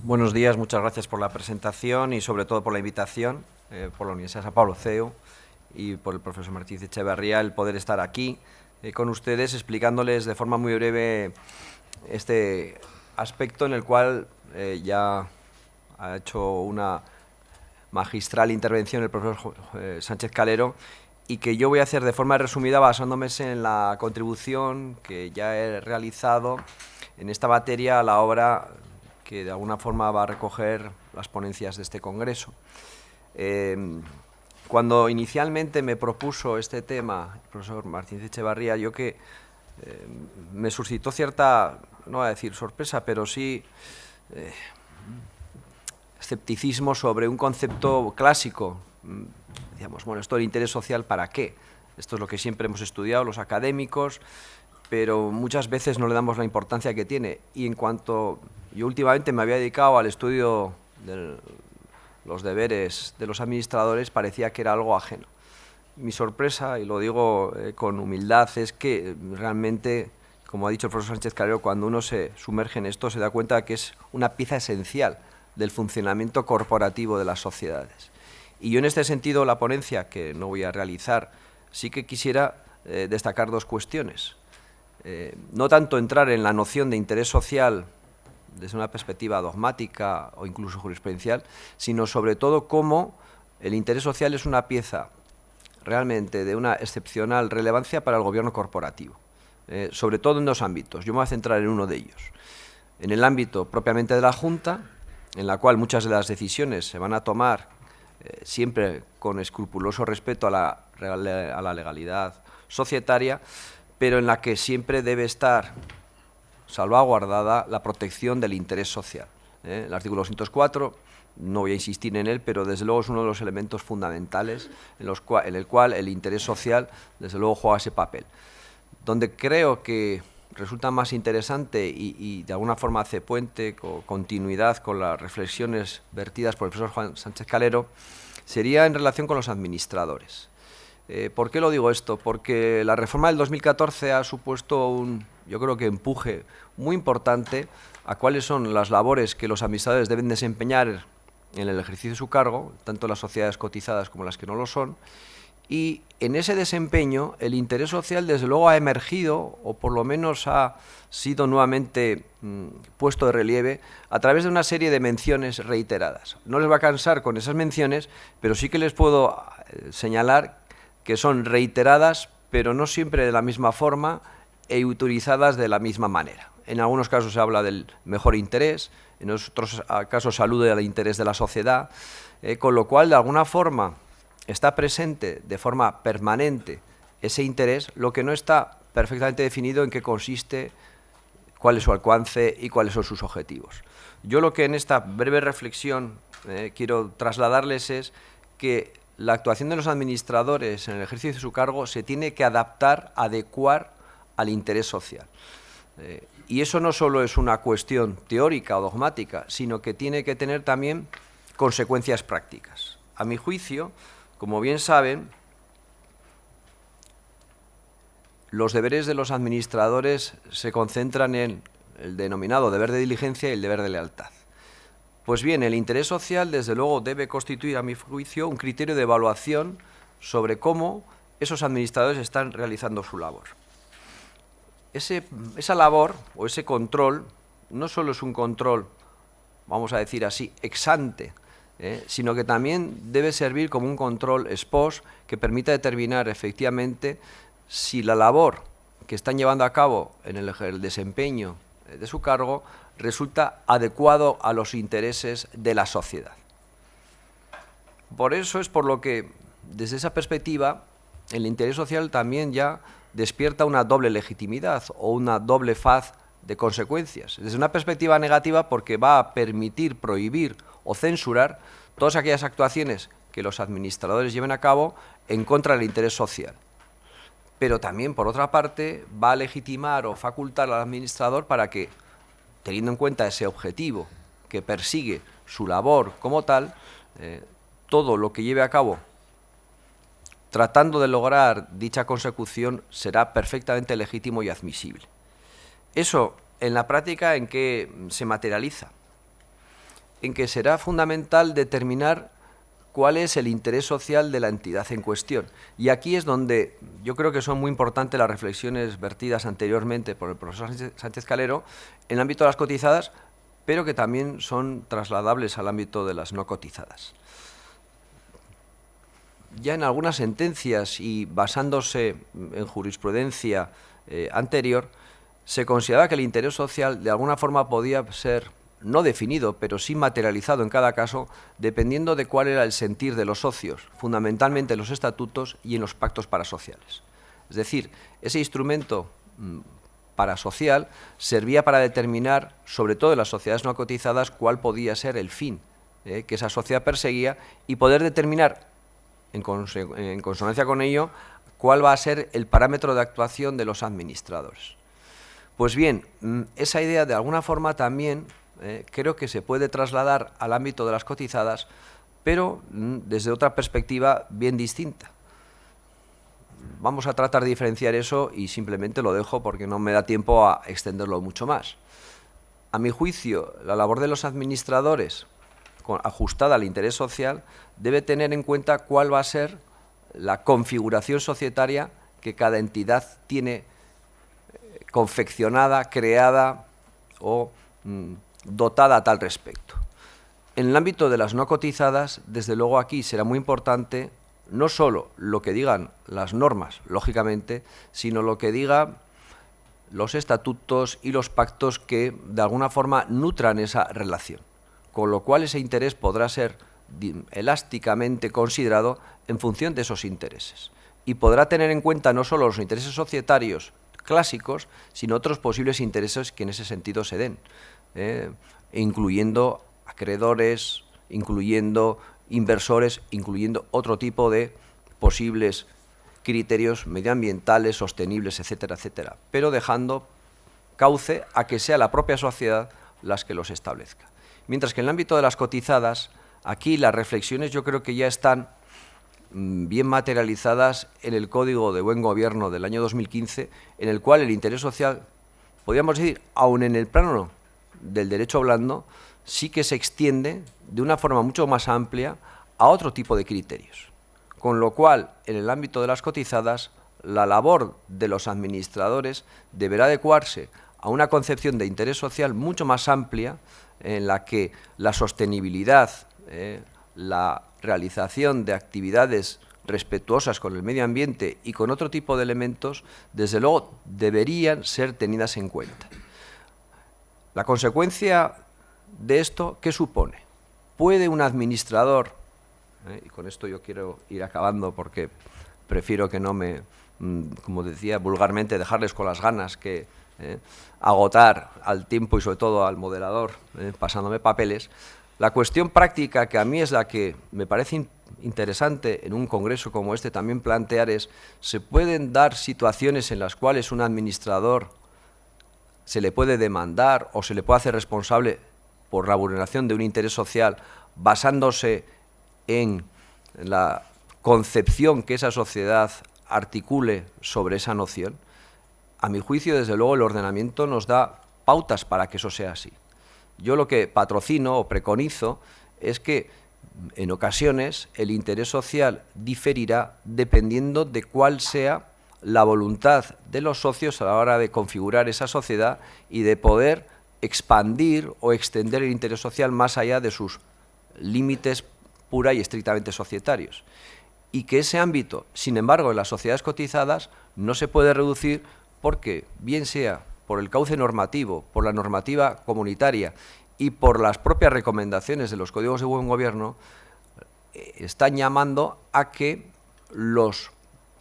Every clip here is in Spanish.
Buenos días, muchas gracias por la presentación y sobre todo por la invitación por la Universidad San Pablo CEU y por el profesor Martínez Echeverría el poder estar aquí con ustedes explicándoles de forma muy breve este aspecto en el cual ya ha hecho una magistral intervención el profesor Sánchez Calero y que yo voy a hacer de forma resumida basándome en la contribución que ya he realizado en esta materia a la obra que de alguna forma va a recoger las ponencias de este congreso. Cuando inicialmente me propuso este tema el profesor Martínez Echeverría, yo que me suscitó cierta, no voy a decir sorpresa, pero sí escepticismo sobre un concepto clásico. Digamos, bueno, esto del interés social, ¿para qué? Esto es lo que siempre hemos estudiado los académicos, pero muchas veces no le damos la importancia que tiene. Y en cuanto yo últimamente me había dedicado al estudio de los deberes de los administradores, parecía que era algo ajeno. Mi sorpresa, y lo digo con humildad, es que realmente, como ha dicho el profesor Sánchez Calero, cuando uno se sumerge en esto se da cuenta de que es una pieza esencial del funcionamiento corporativo de las sociedades. Y yo en este sentido la ponencia, que no voy a realizar, sí que quisiera destacar dos cuestiones. No tanto entrar en la noción de interés social desde una perspectiva dogmática o incluso jurisprudencial, sino sobre todo cómo el interés social es una pieza realmente de una excepcional relevancia para el gobierno corporativo, sobre todo en dos ámbitos. Yo me voy a centrar en uno de ellos. En el ámbito propiamente de la Junta, en la cual muchas de las decisiones se van a tomar siempre con escrupuloso respeto a la legalidad societaria, pero en la que siempre debe estar salvaguardada la protección del interés social. El artículo 204, no voy a insistir en él, pero desde luego es uno de los elementos fundamentales en el cual el interés social desde luego juega ese papel. Donde creo que resulta más interesante y de alguna forma hace puente o continuidad con las reflexiones vertidas por el profesor Juan Sánchez Calero, sería en relación con los administradores. ¿Por qué lo digo esto? Porque la reforma del 2014 ha supuesto un, yo creo que empuje muy importante a cuáles son las labores que los administradores deben desempeñar en el ejercicio de su cargo, tanto las sociedades cotizadas como las que no lo son, y en ese desempeño el interés social desde luego ha emergido, o por lo menos ha sido nuevamente puesto de relieve a través de una serie de menciones reiteradas. No les va a cansar con esas menciones, pero sí que les puedo señalar que son reiteradas, pero no siempre de la misma forma e utilizadas de la misma manera. En algunos casos se habla del mejor interés, en otros casos se alude al interés de la sociedad, con lo cual, de alguna forma, está presente de forma permanente ese interés, lo que no está perfectamente definido en qué consiste, cuál es su alcance y cuáles son sus objetivos. Yo lo que en esta breve reflexión quiero trasladarles es que la actuación de los administradores en el ejercicio de su cargo se tiene que adaptar, adecuar al interés social. Y eso no solo es una cuestión teórica o dogmática, sino que tiene que tener también consecuencias prácticas. A mi juicio, como bien saben, los deberes de los administradores se concentran en el denominado deber de diligencia y el deber de lealtad. Pues bien, el interés social, desde luego, debe constituir, a mi juicio, un criterio de evaluación sobre cómo esos administradores están realizando su labor. Esa labor o ese control no solo es un control, vamos a decir así, ex ante, sino que también debe servir como un control ex post que permita determinar efectivamente si la labor que están llevando a cabo en el desempeño de su cargo resulta adecuado a los intereses de la sociedad. Por eso es por lo que, desde esa perspectiva, el interés social también ya despierta una doble legitimidad o una doble faz de consecuencias. Desde una perspectiva negativa, porque va a permitir prohibir o censurar todas aquellas actuaciones que los administradores lleven a cabo en contra del interés social. Pero también, por otra parte, va a legitimar o facultar al administrador para que, teniendo en cuenta ese objetivo que persigue su labor como tal, todo lo que lleve a cabo tratando de lograr dicha consecución será perfectamente legítimo y admisible. Eso, en la práctica, ¿en qué se materializa? en que será fundamental determinar cuál es el interés social de la entidad en cuestión. Y aquí es donde yo creo que son muy importantes las reflexiones vertidas anteriormente por el profesor Sánchez Calero en el ámbito de las cotizadas, pero que también son trasladables al ámbito de las no cotizadas. Ya en algunas sentencias y basándose en jurisprudencia anterior, se consideraba que el interés social de alguna forma podía ser no definido, pero sí materializado en cada caso, dependiendo de cuál era el sentir de los socios, fundamentalmente en los estatutos y en los pactos parasociales. Es decir, ese instrumento parasocial servía para determinar, sobre todo en las sociedades no cotizadas, cuál podía ser el fin que esa sociedad perseguía y poder determinar, en consonancia con ello, cuál va a ser el parámetro de actuación de los administradores. Pues bien, esa idea de alguna forma también creo que se puede trasladar al ámbito de las cotizadas, pero desde otra perspectiva bien distinta. Vamos a tratar de diferenciar eso y simplemente lo dejo porque no me da tiempo a extenderlo mucho más. A mi juicio, la labor de los administradores, ajustada al interés social, debe tener en cuenta cuál va a ser la configuración societaria que cada entidad tiene confeccionada, creada o dotada a tal respecto. En el ámbito de las no cotizadas, desde luego aquí será muy importante no solo lo que digan las normas, lógicamente, sino lo que digan los estatutos y los pactos que de alguna forma nutran esa relación, con lo cual ese interés podrá ser elásticamente considerado en función de esos intereses y podrá tener en cuenta no solo los intereses societarios clásicos, sino otros posibles intereses que en ese sentido se den, incluyendo acreedores, incluyendo inversores, incluyendo otro tipo de posibles criterios medioambientales, sostenibles, etcétera, etcétera, pero dejando cauce a que sea la propia sociedad las que los establezca. Mientras que en el ámbito de las cotizadas, aquí las reflexiones yo creo que ya están bien materializadas en el Código de Buen Gobierno del año 2015, en el cual el interés social, podríamos decir, aun en el plano del derecho blando, sí que se extiende de una forma mucho más amplia a otro tipo de criterios. Con lo cual, en el ámbito de las cotizadas, la labor de los administradores deberá adecuarse a una concepción de interés social mucho más amplia, en la que la sostenibilidad, la realización de actividades respetuosas con el medio ambiente y con otro tipo de elementos, desde luego deberían ser tenidas en cuenta. La consecuencia de esto, ¿qué supone? ¿Puede un administrador, y con esto yo quiero ir acabando porque prefiero que no me, como decía vulgarmente, dejarles con las ganas que agotar al tiempo y sobre todo al moderador, pasándome papeles? La cuestión práctica, que a mí es la que me parece interesante en un congreso como este también plantear, es: ¿se pueden dar situaciones en las cuales un administrador se le puede demandar o se le puede hacer responsable por la vulneración de un interés social basándose en la concepción que esa sociedad articule sobre esa noción? A mi juicio, desde luego, el ordenamiento nos da pautas para que eso sea así. Yo lo que patrocino o preconizo es que en ocasiones el interés social diferirá dependiendo de cuál sea la voluntad de los socios a la hora de configurar esa sociedad y de poder expandir o extender el interés social más allá de sus límites pura y estrictamente societarios. Y que ese ámbito, sin embargo, en las sociedades cotizadas no se puede reducir porque, bien sea por el cauce normativo, por la normativa comunitaria y por las propias recomendaciones de los códigos de buen gobierno, están llamando a que los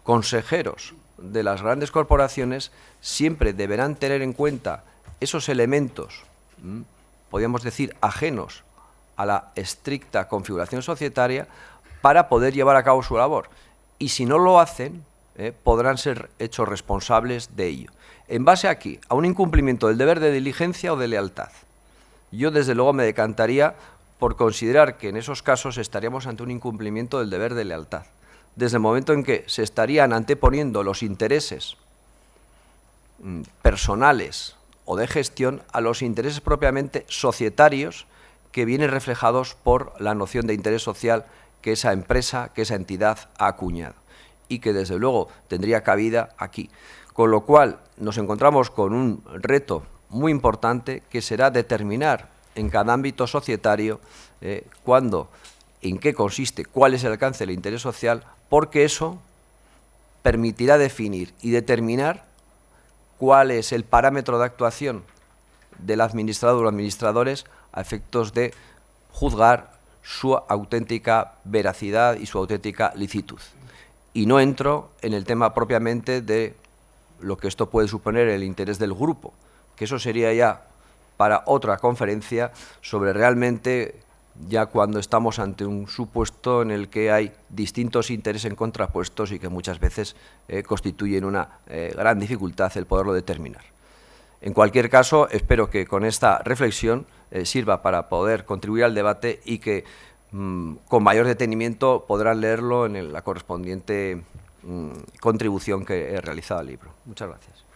consejeros de las grandes corporaciones siempre deberán tener en cuenta esos elementos, podríamos decir, ajenos a la estricta configuración societaria para poder llevar a cabo su labor. Y si no lo hacen, podrán ser hechos responsables de ello. ¿En base aquí? A un incumplimiento del deber de diligencia o de lealtad. Yo, desde luego, me decantaría por considerar que en esos casos estaríamos ante un incumplimiento del deber de lealtad, desde el momento en que se estarían anteponiendo los intereses personales o de gestión a los intereses propiamente societarios que vienen reflejados por la noción de interés social que esa empresa, que esa entidad ha acuñado y que desde luego tendría cabida aquí. Con lo cual nos encontramos con un reto muy importante que será determinar en cada ámbito societario cuándo, en qué consiste, cuál es el alcance del interés social, porque eso permitirá definir y determinar cuál es el parámetro de actuación del administrador o administradores a efectos de juzgar su auténtica veracidad y su auténtica licitud. Y no entro en el tema propiamente de lo que esto puede suponer el interés del grupo, que eso sería ya para otra conferencia sobre realmente ya cuando estamos ante un supuesto en el que hay distintos intereses contrapuestos y que muchas veces constituyen una gran dificultad el poderlo determinar. En cualquier caso, espero que con esta reflexión sirva para poder contribuir al debate y que con mayor detenimiento podrán leerlo en la correspondiente contribución que he realizado al libro. Muchas gracias.